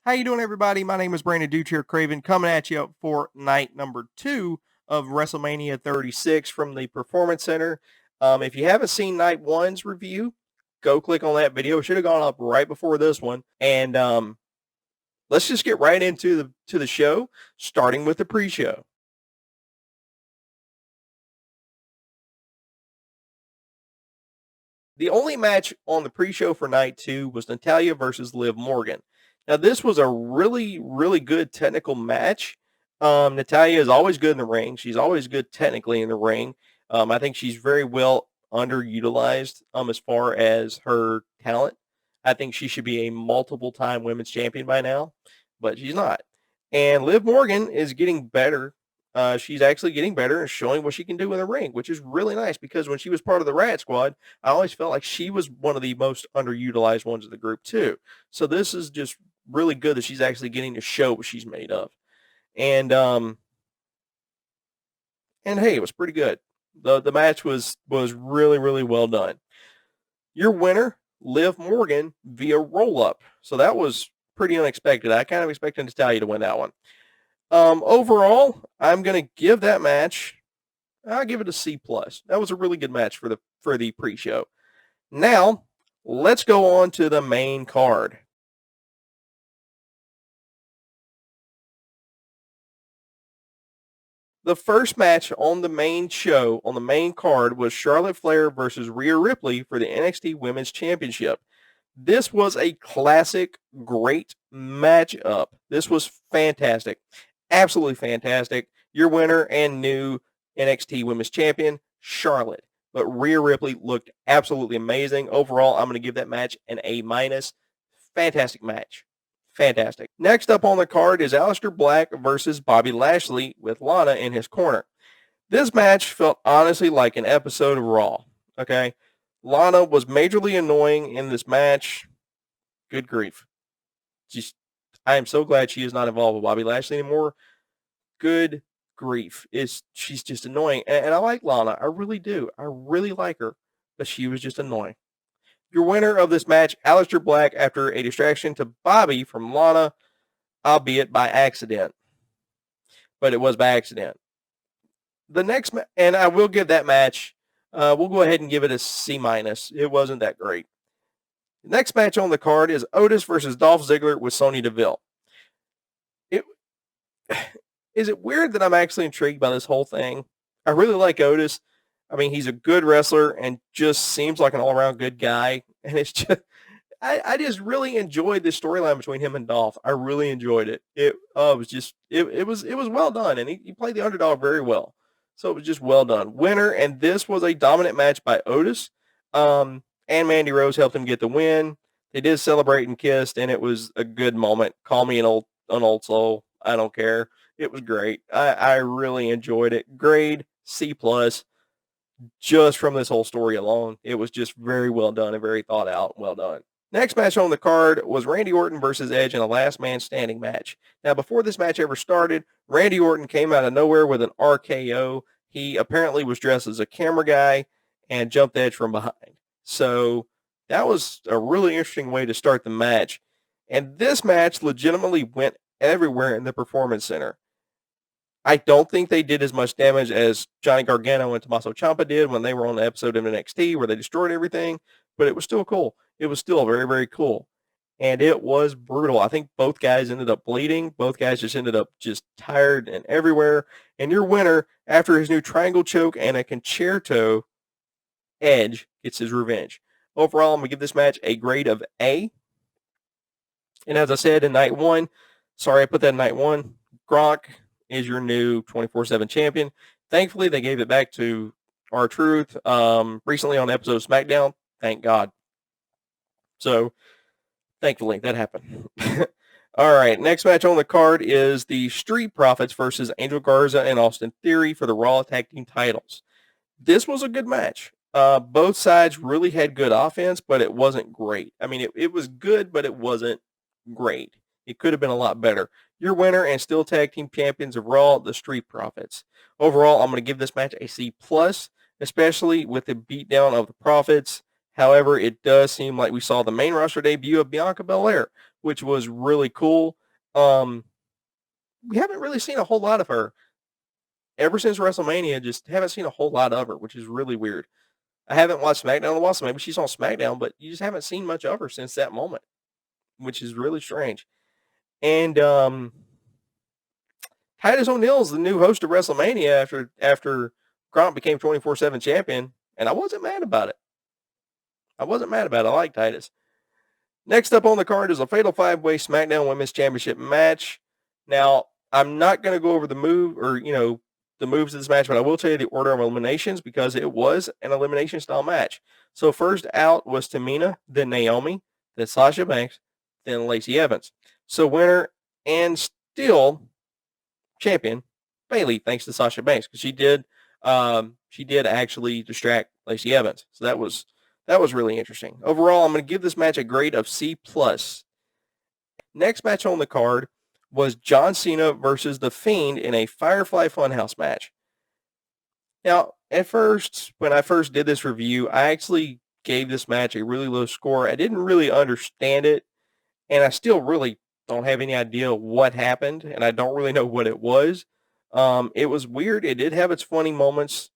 How you doing, everybody? My name is Brandon Dudechair Craven, coming at you for night number 2 of WrestleMania 36 from the Performance Center. If you haven't seen night 1's review, go click on that video. It should have gone up right before this one. And let's just get right into the show, starting with the pre-show. The only match on the pre-show for night 2 was Natalya versus Liv Morgan. Now, this was a really, really good technical match. Natalya is always good in the ring. She's always good technically in the ring. I think she's very well underutilized as far as her talent. I think she should be a multiple-time women's champion by now, but she's not. And Liv Morgan is getting better. She's actually getting better and showing what she can do in the ring, which is really nice because when she was part of the Rat Squad, I always felt like she was one of the most underutilized ones of the group too. So this is just really good that she's actually getting to show what she's made of. And hey, it was pretty good. The match was really, really well done. Your winner, Liv Morgan, via roll-up. So that was pretty unexpected. I kind of expected Natalya to win that one. Overall, I'm going to give that match, I'll give it a C+. That was a really good match for the pre-show. Now, let's go on to the main card. The first match on the main show, on the main card, was Charlotte Flair versus Rhea Ripley for the NXT Women's Championship. This was a classic, great matchup. This was fantastic. Absolutely fantastic. Your winner and new NXT Women's Champion, Charlotte. But Rhea Ripley looked absolutely amazing. Overall, I'm going to give that match an A-. Fantastic match. Fantastic. Next up on the card is Aleister Black versus Bobby Lashley with Lana in his corner. This match felt honestly like an episode of Raw. Okay? Lana was majorly annoying in this match. Good grief. I am so glad she is not involved with Bobby Lashley anymore. Good grief. She's just annoying. And I like Lana. I really do. I really like her. But she was just annoying. Your winner of this match, Aleister Black, after a distraction to Bobby from Lana, albeit by accident. But it was by accident. The next, and I will give that match, we'll go ahead and give it a C-. It wasn't that great. The next match on the card is Otis versus Dolph Ziggler with Sonya Deville. Is it weird that I'm actually intrigued by this whole thing? I really like Otis. I mean, he's a good wrestler and just seems like an all-around good guy. And it's just, I just really enjoyed this storyline between him and Dolph. I really enjoyed it. It was well done, and he played the underdog very well. So it was just well done. Winner, and this was a dominant match by Otis. And Mandy Rose helped him get the win. They did celebrate and kissed, and it was a good moment. Call me an old soul. I don't care. It was great. I really enjoyed it. Grade C+. Just from this whole story alone. It was just very well done and very thought out. Well done. Next match on the card was Randy Orton versus Edge in a last man standing match. Now, before this match ever started, Randy Orton came out of nowhere with an RKO. He apparently was dressed as a camera guy and jumped Edge from behind. So that was a really interesting way to start the match. And this match legitimately went everywhere in the Performance Center. I don't think they did as much damage as Johnny Gargano and Tommaso Ciampa did when they were on the episode of NXT where they destroyed everything, but it was still cool. It was still very, very cool. And it was brutal. I think both guys ended up bleeding. Both guys just ended up just tired and everywhere. And your winner, after his new triangle choke and a concerto, Edge gets his revenge. Overall, I'm going to give this match a grade of A. And as I said in night 1, sorry I put that in night 1, Gronk is your new 24/7 champion. Thankfully, they gave it back to R-Truth recently on the episode of SmackDown. Thank God. So, thankfully, that happened. All right, next match on the card is the Street Profits versus Angel Garza and Austin Theory for the Raw Tag Team titles. This was a good match. Both sides really had good offense, but it wasn't great. I mean, it was good, but it wasn't great. It could have been a lot better. Your winner and still tag team champions of Raw, the Street Profits. Overall, I'm going to give this match a C+, especially with the beatdown of the Profits. However, it does seem like we saw the main roster debut of Bianca Belair, which was really cool. We haven't really seen a whole lot of her ever since WrestleMania. Just haven't seen a whole lot of her, which is really weird. I haven't watched SmackDown in a while, so maybe she's on SmackDown, but you just haven't seen much of her since that moment, which is really strange. And Titus O'Neil's the new host of WrestleMania after Gronk became 24/7 champion, and I wasn't mad about it. I like Titus. Next up on the card is a Fatal 5-Way SmackDown Women's Championship match. Now, I'm not going to go over the move or, the moves of this match, but I will tell you the order of eliminations because it was an elimination style match. So first out was Tamina, then Naomi, then Sasha Banks, then Lacey Evans. So winner and still champion Bayley, thanks to Sasha Banks, because she did actually distract Lacey Evans. So that was really interesting. Overall, I'm going to give this match a grade of C+. Next match on the card was John Cena versus The Fiend in a Firefly Funhouse match. Now, at first, when I first did this review, I actually gave this match a really low score. I didn't really understand it, and I still really don't have any idea what happened, and I don't really know what it was. It was weird. It did have its funny moments,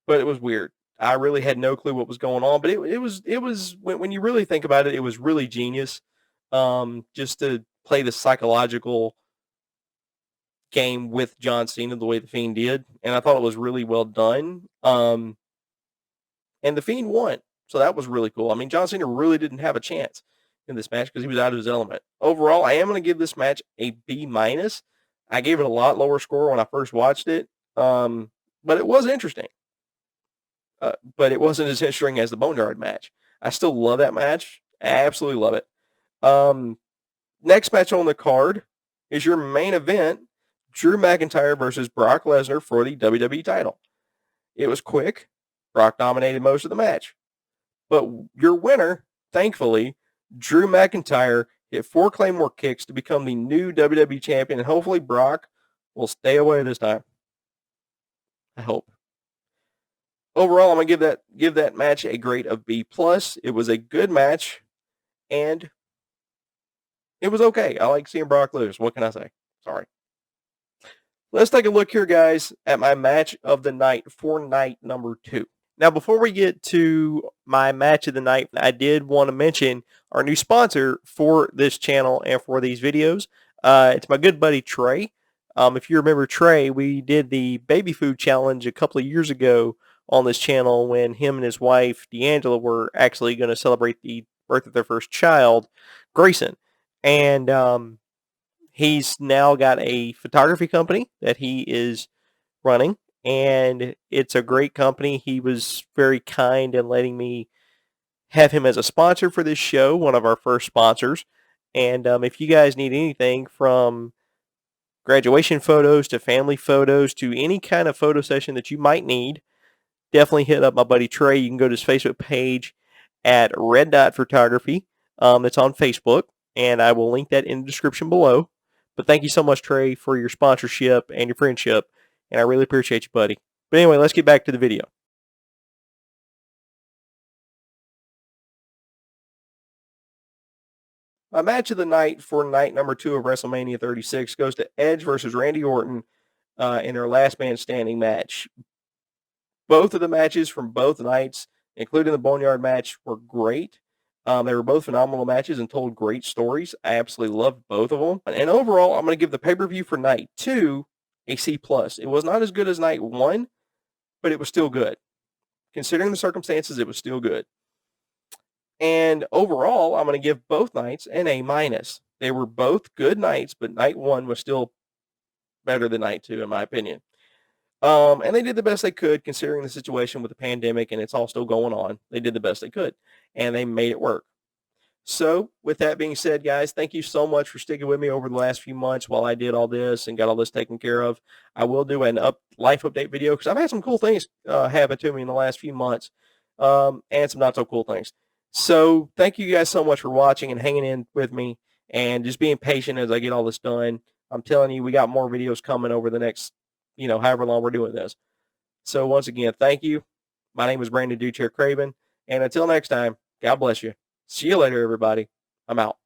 but it was weird. I really had no clue what was going on, but it was when you really think about it, it was really genius. Just to play the psychological game with John Cena the way the Fiend did, and I thought it was really well done. And the Fiend won, so that was really cool. I mean, John Cena really didn't have a chance in this match because he was out of his element. Overall, I am going to give this match a B-. I gave it a lot lower score when I first watched it, but it was interesting. But it wasn't as interesting as the Boneyard match. I still love that match. I absolutely love it. Next match on the card is your main event, Drew McIntyre versus Brock Lesnar for the WWE title. It was quick. Brock dominated most of the match. But your winner, thankfully, Drew McIntyre, hit 4 Claymore kicks to become the new WWE champion, and hopefully Brock will stay away this time. I hope. Overall, I'm going to give that match a grade of B+. It was a good match, and it was okay. I like seeing Brock lose. What can I say? Sorry. Let's take a look here, guys, at my match of the night for night number 2. Now, before we get to my match of the night, I did want to mention our new sponsor for this channel and for these videos. It's my good buddy, Trey. If you remember Trey, we did the baby food challenge a couple of years ago on this channel when him and his wife, D'Angela, were actually going to celebrate the birth of their first child, Grayson. And he's now got a photography company that he is running, and it's a great company. He was very kind in letting me have him as a sponsor for this show, one of our first sponsors. And if you guys need anything from graduation photos to family photos to any kind of photo session that you might need, definitely hit up my buddy Trey. You can go to his Facebook page at Red Dot Photography. It's on Facebook, and I will link that in the description below. But thank you so much, Trey, for your sponsorship and your friendship, and I really appreciate you, buddy. But anyway, let's get back to the video. My match of the night for night number 2 of WrestleMania 36 goes to Edge versus Randy Orton in their last man standing match. Both of the matches from both nights, including the Boneyard match, were great. They were both phenomenal matches and told great stories. I absolutely loved both of them. And overall, I'm going to give the pay-per-view for night 2 a C+. It was not as good as night 1, but it was still good. Considering the circumstances, it was still good. And overall, I'm going to give both nights an A-. They were both good nights, but night 1 was still better than night 2, in my opinion. And they did the best they could considering the situation with the pandemic and it's all still going on. They did the best they could, and they made it work. So with that being said, guys, thank you so much for sticking with me over the last few months while I did all this and got all this taken care of. I will do an life update video because I've had some cool things happen to me in the last few months and some not so cool things. So thank you guys so much for watching and hanging in with me and just being patient as I get all this done. I'm telling you, we got more videos coming over the next, however long we're doing this. So once again, thank you. My name is Brandon Dudechair Craven, and until next time, God bless you. See you later, everybody. I'm out.